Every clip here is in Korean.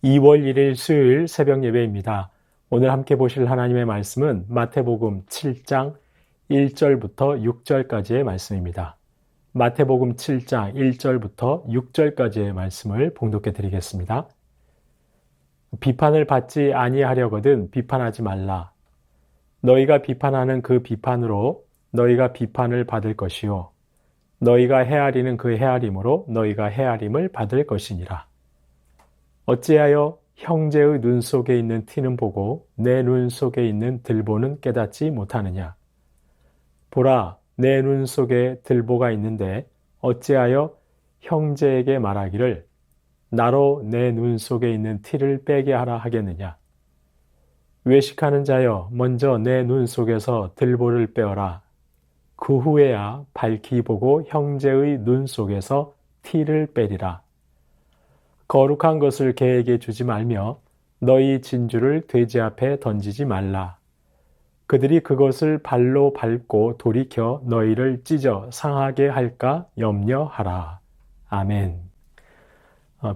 2월 1일 수요일 새벽 예배입니다. 오늘 함께 보실 하나님의 말씀은 마태복음 7장 1절부터 6절까지의 말씀입니다. 마태복음 7장 1절부터 6절까지의 말씀을 봉독해 드리겠습니다. 비판을 받지 아니하려거든 비판하지 말라. 너희가 비판하는 그 비판으로 너희가 비판을 받을 것이요. 너희가 헤아리는 그 헤아림으로 너희가 헤아림을 받을 것이니라. 어찌하여 형제의 눈 속에 있는 티는 보고 내 눈 속에 있는 들보는 깨닫지 못하느냐. 보라, 내 눈 속에 들보가 있는데 어찌하여 형제에게 말하기를 나로 내 눈 속에 있는 티를 빼게 하라 하겠느냐. 외식하는 자여, 먼저 내 눈 속에서 들보를 빼어라. 그 후에야 밝히 보고 형제의 눈 속에서 티를 빼리라. 거룩한 것을 개에게 주지 말며 너희 진주를 돼지 앞에 던지지 말라. 그들이 그것을 발로 밟고 돌이켜 너희를 찢어 상하게 할까 염려하라. 아멘.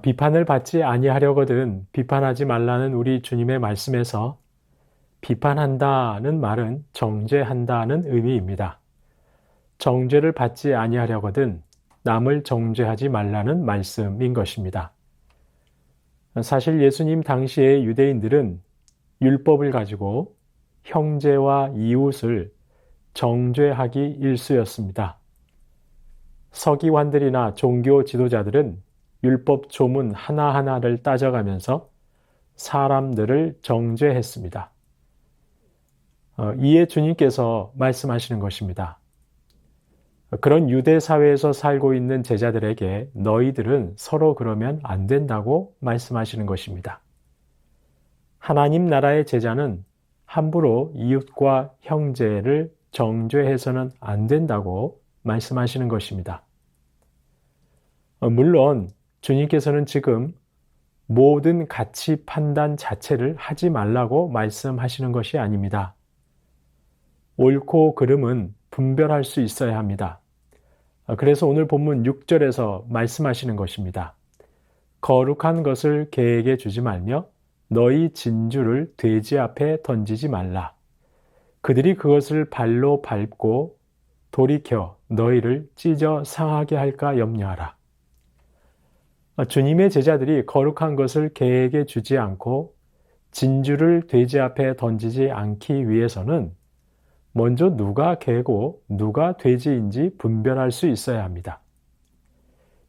비판을 받지 아니하려거든 비판하지 말라는 우리 주님의 말씀에서 비판한다는 말은 정죄한다는 의미입니다. 정죄를 받지 아니하려거든 남을 정죄하지 말라는 말씀인 것입니다. 사실 예수님 당시의 유대인들은 율법을 가지고 형제와 이웃을 정죄하기 일쑤였습니다. 서기관들이나 종교 지도자들은 율법 조문 하나하나를 따져가면서 사람들을 정죄했습니다. 이에 주님께서 말씀하시는 것입니다. 그런 유대 사회에서 살고 있는 제자들에게 너희들은 서로 그러면 안 된다고 말씀하시는 것입니다. 하나님 나라의 제자는 함부로 이웃과 형제를 정죄해서는 안 된다고 말씀하시는 것입니다. 물론 주님께서는 지금 모든 가치 판단 자체를 하지 말라고 말씀하시는 것이 아닙니다. 옳고 그름은 분별할 수 있어야 합니다. 그래서 오늘 본문 6절에서 말씀하시는 것입니다. 거룩한 것을 개에게 주지 말며 너희 진주를 돼지 앞에 던지지 말라. 그들이 그것을 발로 밟고 돌이켜 너희를 찢어 상하게 할까 염려하라. 주님의 제자들이 거룩한 것을 개에게 주지 않고 진주를 돼지 앞에 던지지 않기 위해서는 먼저 누가 개고 누가 돼지인지 분별할 수 있어야 합니다.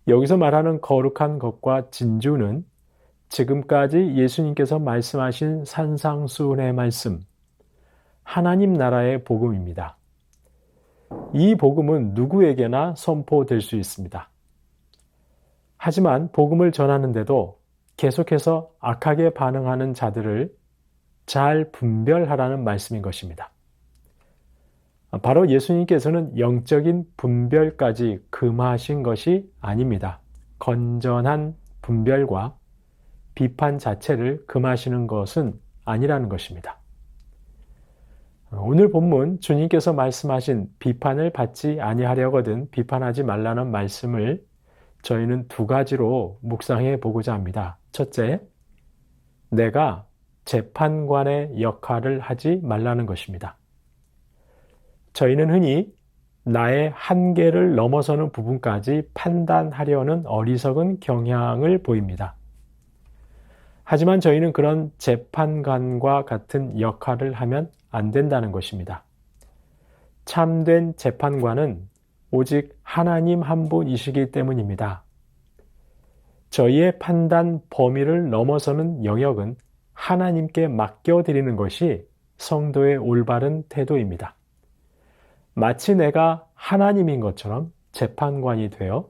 여기서 말하는 거룩한 것과 진주는 지금까지 예수님께서 말씀하신 산상수훈의 말씀, 하나님 나라의 복음입니다. 이 복음은 누구에게나 선포될 수 있습니다. 하지만 복음을 전하는데도 계속해서 악하게 반응하는 자들을 잘 분별하라는 말씀인 것입니다. 바로 예수님께서는 영적인 분별까지 금하신 것이 아닙니다. 건전한 분별과 비판 자체를 금하시는 것은 아니라는 것입니다. 오늘 본문 주님께서 말씀하신 비판을 받지 아니하려거든 비판하지 말라는 말씀을 저희는 두 가지로 묵상해 보고자 합니다. 첫째, 내가 재판관의 역할을 하지 말라는 것입니다. 저희는 흔히 나의 한계를 넘어서는 부분까지 판단하려는 어리석은 경향을 보입니다. 하지만 저희는 그런 재판관과 같은 역할을 하면 안 된다는 것입니다. 참된 재판관은 오직 하나님 한 분이시기 때문입니다. 저희의 판단 범위를 넘어서는 영역은 하나님께 맡겨드리는 것이 성도의 올바른 태도입니다. 마치 내가 하나님인 것처럼 재판관이 되어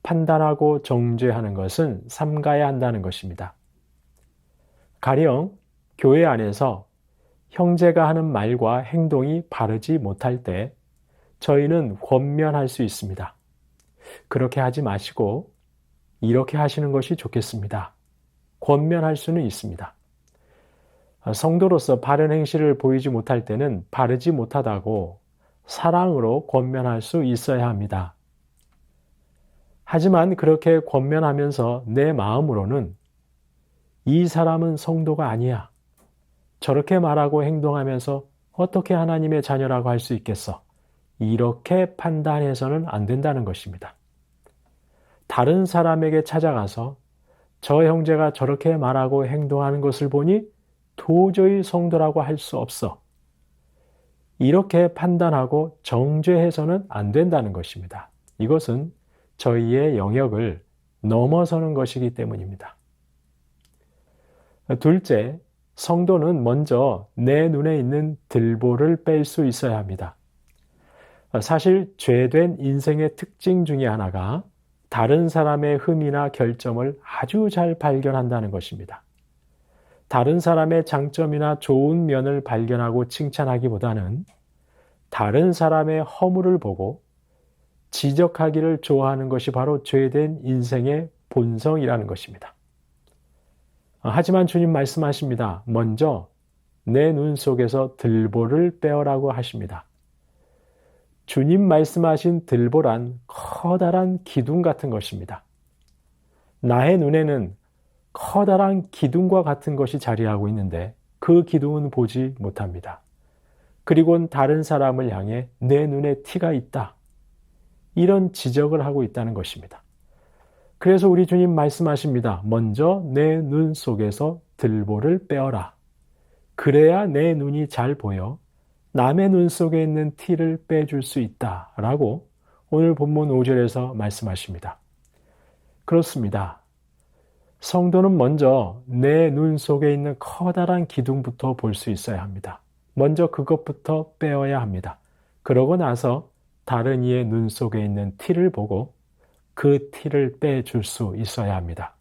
판단하고 정죄하는 것은 삼가야 한다는 것입니다. 가령 교회 안에서 형제가 하는 말과 행동이 바르지 못할 때 저희는 권면할 수 있습니다. 그렇게 하지 마시고 이렇게 하시는 것이 좋겠습니다. 권면할 수는 있습니다. 성도로서 바른 행실을 보이지 못할 때는 바르지 못하다고 사랑으로 권면할 수 있어야 합니다. 하지만 그렇게 권면하면서 내 마음으로는 이 사람은 성도가 아니야. 저렇게 말하고 행동하면서 어떻게 하나님의 자녀라고 할 수 있겠어? 이렇게 판단해서는 안 된다는 것입니다. 다른 사람에게 찾아가서 저 형제가 저렇게 말하고 행동하는 것을 보니 도저히 성도라고 할 수 없어. 이렇게 판단하고 정죄해서는 안 된다는 것입니다. 이것은 저희의 영역을 넘어서는 것이기 때문입니다. 둘째, 성도는 먼저 내 눈에 있는 들보를 뺄 수 있어야 합니다. 사실 죄된 인생의 특징 중에 하나가 다른 사람의 흠이나 결점을 아주 잘 발견한다는 것입니다. 다른 사람의 장점이나 좋은 면을 발견하고 칭찬하기보다는 다른 사람의 허물을 보고 지적하기를 좋아하는 것이 바로 죄된 인생의 본성이라는 것입니다. 하지만 주님 말씀하십니다. 먼저 내 눈 속에서 들보를 빼어라고 하십니다. 주님 말씀하신 들보란 커다란 기둥 같은 것입니다. 나의 눈에는 커다란 기둥과 같은 것이 자리하고 있는데 그 기둥은 보지 못합니다. 그리고는 다른 사람을 향해 내 눈에 티가 있다. 이런 지적을 하고 있다는 것입니다. 그래서 우리 주님 말씀하십니다. 먼저 내 눈 속에서 들보를 빼어라. 그래야 내 눈이 잘 보여 남의 눈 속에 있는 티를 빼줄 수 있다라고 오늘 본문 5절에서 말씀하십니다. 그렇습니다. 성도는 먼저 내 눈 속에 있는 커다란 기둥부터 볼 수 있어야 합니다. 먼저 그것부터 빼어야 합니다. 그러고 나서 다른 이의 눈 속에 있는 티를 보고 그 티를 빼줄 수 있어야 합니다.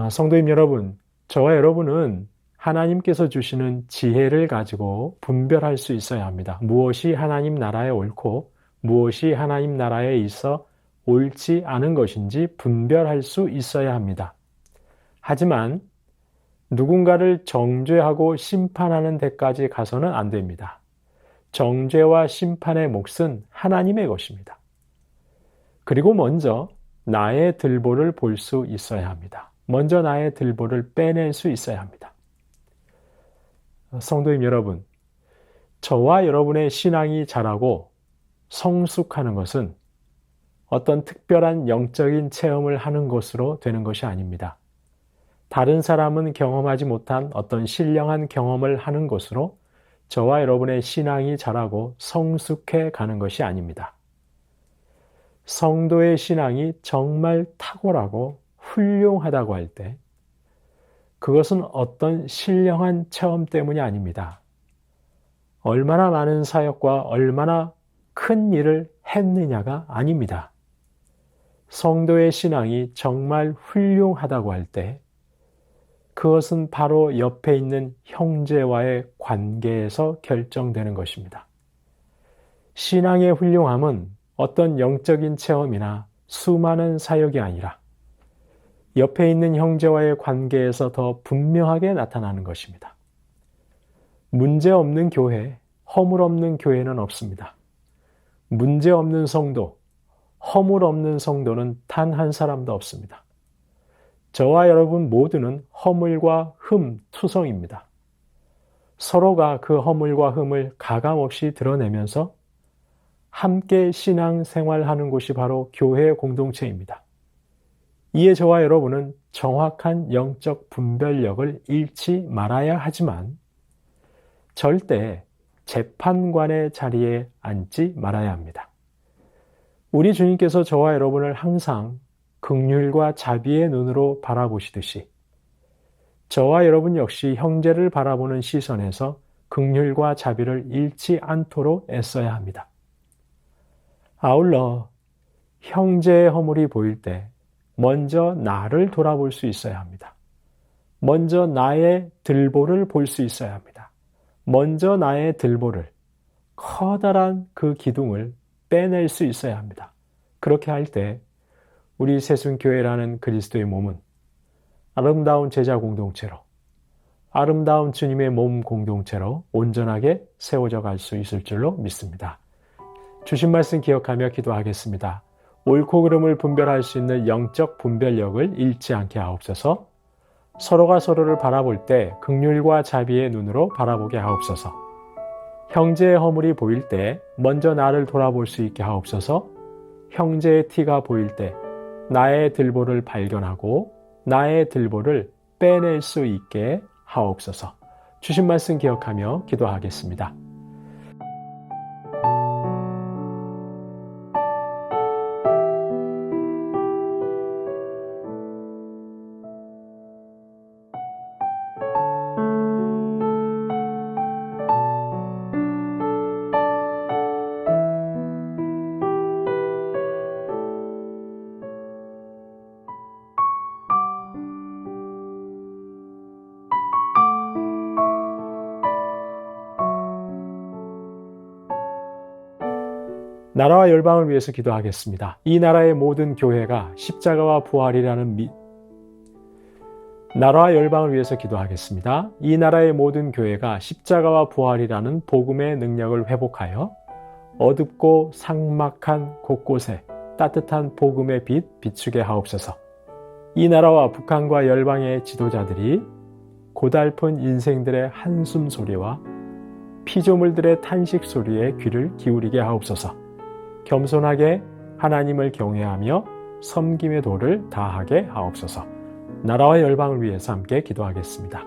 성도님 여러분, 저와 여러분은 하나님께서 주시는 지혜를 가지고 분별할 수 있어야 합니다. 무엇이 하나님 나라에 옳고 무엇이 하나님 나라에 있어 옳지 않은 것인지 분별할 수 있어야 합니다. 하지만 누군가를 정죄하고 심판하는 데까지 가서는 안 됩니다. 정죄와 심판의 몫은 하나님의 것입니다. 그리고 먼저 나의 들보를 볼 수 있어야 합니다. 먼저 나의 들보를 빼낼 수 있어야 합니다. 성도님 여러분, 저와 여러분의 신앙이 자라고 성숙하는 것은 어떤 특별한 영적인 체험을 하는 것으로 되는 것이 아닙니다. 다른 사람은 경험하지 못한 어떤 신령한 경험을 하는 것으로 저와 여러분의 신앙이 자라고 성숙해 가는 것이 아닙니다. 성도의 신앙이 정말 탁월하고 훌륭하다고 할 때 그것은 어떤 신령한 체험 때문이 아닙니다. 얼마나 많은 사역과 얼마나 큰 일을 했느냐가 아닙니다. 성도의 신앙이 정말 훌륭하다고 할 때 그것은 바로 옆에 있는 형제와의 관계에서 결정되는 것입니다. 신앙의 훌륭함은 어떤 영적인 체험이나 수많은 사역이 아니라 옆에 있는 형제와의 관계에서 더 분명하게 나타나는 것입니다. 문제 없는 교회, 허물 없는 교회는 없습니다. 문제 없는 성도, 허물 없는 성도는 단 한 사람도 없습니다. 저와 여러분 모두는 허물과 흠 투성입니다. 서로가 그 허물과 흠을 가감없이 드러내면서 함께 신앙생활하는 곳이 바로 교회 공동체입니다. 이에 저와 여러분은 정확한 영적 분별력을 잃지 말아야 하지만 절대 재판관의 자리에 앉지 말아야 합니다. 우리 주님께서 저와 여러분을 항상 긍휼과 자비의 눈으로 바라보시듯이 저와 여러분 역시 형제를 바라보는 시선에서 긍휼과 자비를 잃지 않도록 애써야 합니다. 아울러 형제의 허물이 보일 때 먼저 나를 돌아볼 수 있어야 합니다. 먼저 나의 들보를 볼 수 있어야 합니다. 먼저 나의 들보를, 커다란 그 기둥을 빼낼 수 있어야 합니다. 그렇게 할 때 우리 새순교회라는 그리스도의 몸은 아름다운 제자 공동체로, 아름다운 주님의 몸 공동체로 온전하게 세워져 갈 수 있을 줄로 믿습니다. 주신 말씀 기억하며 기도하겠습니다. 옳고 그름을 분별할 수 있는 영적 분별력을 잃지 않게 하옵소서. 서로가 서로를 바라볼 때 긍휼과 자비의 눈으로 바라보게 하옵소서. 형제의 허물이 보일 때 먼저 나를 돌아볼 수 있게 하옵소서. 형제의 티가 보일 때 나의 들보를 발견하고 나의 들보를 빼낼 수 있게 하옵소서. 주신 말씀 기억하며 기도하겠습니다. 나라와 열방을 위해서 기도하겠습니다. 이 나라의 모든 교회가 십자가와 부활이라는 나라와 열방을 위해서 기도하겠습니다. 이 나라의 모든 교회가 십자가와 부활이라는 복음의 능력을 회복하여 어둡고 삭막한 곳곳에 따뜻한 복음의 빛 비추게 하옵소서. 이 나라와 북한과 열방의 지도자들이 고달픈 인생들의 한숨 소리와 피조물들의 탄식 소리에 귀를 기울이게 하옵소서. 겸손하게 하나님을 경외하며 섬김의 도를 다하게 하옵소서. 나라와 열방을 위해서 함께 기도하겠습니다.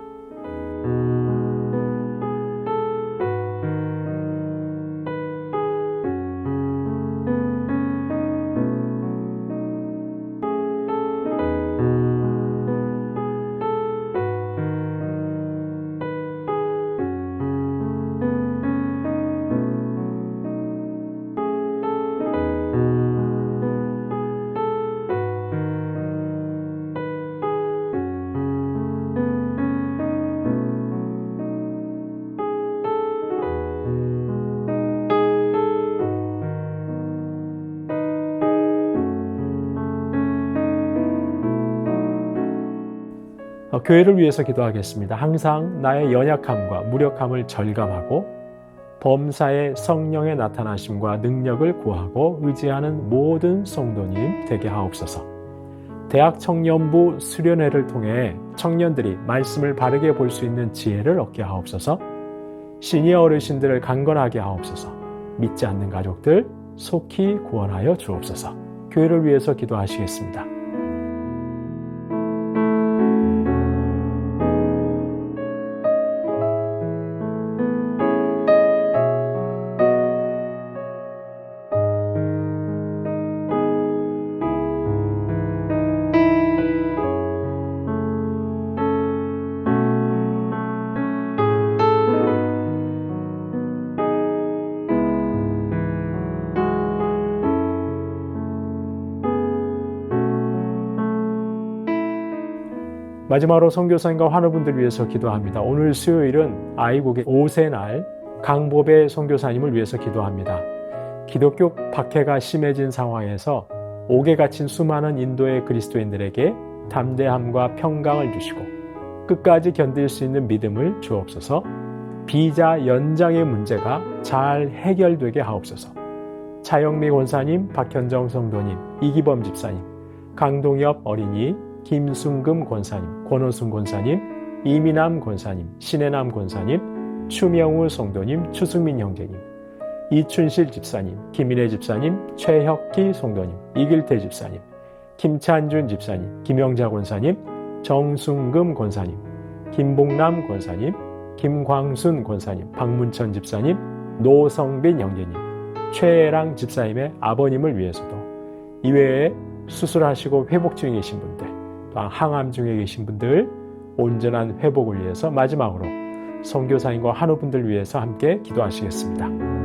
교회를 위해서 기도하겠습니다. 항상 나의 연약함과 무력함을 절감하고 범사의 성령의 나타나심과 능력을 구하고 의지하는 모든 성도님 되게 하옵소서. 대학 청년부 수련회를 통해 청년들이 말씀을 바르게 볼 수 있는 지혜를 얻게 하옵소서. 시니어 어르신들을 강건하게 하옵소서. 믿지 않는 가족들 속히 구원하여 주옵소서. 교회를 위해서 기도하시겠습니다. 마지막으로 선교사님과 환우분들 위해서 기도합니다. 오늘 수요일은 아이국의 5세 날 강보배 선교사님을 위해서 기도합니다. 기독교 박해가 심해진 상황에서 옥에 갇힌 수많은 인도의 그리스도인들에게 담대함과 평강을 주시고 끝까지 견딜 수 있는 믿음을 주옵소서. 비자 연장의 문제가 잘 해결되게 하옵소서. 차영미 권사님, 박현정 성도님, 이기범 집사님, 강동엽 어린이, 김순금 권사님, 권호순 권사님, 이민남 권사님, 신혜남 권사님, 추명우 성도님, 추승민 형제님, 이춘실 집사님, 김인혜 집사님, 최혁기 성도님, 이길태 집사님, 김찬준 집사님, 김영자 권사님, 정순금 권사님, 김봉남 권사님, 김광순 권사님, 박문천 집사님, 노성빈 형제님, 최애랑 집사님의 아버님을 위해서도 이외에 수술하시고 회복 중에 계신 분들, 또한 항암 중에 계신 분들 온전한 회복을 위해서 마지막으로 선교사님과 환우분들 위해서 함께 기도하시겠습니다.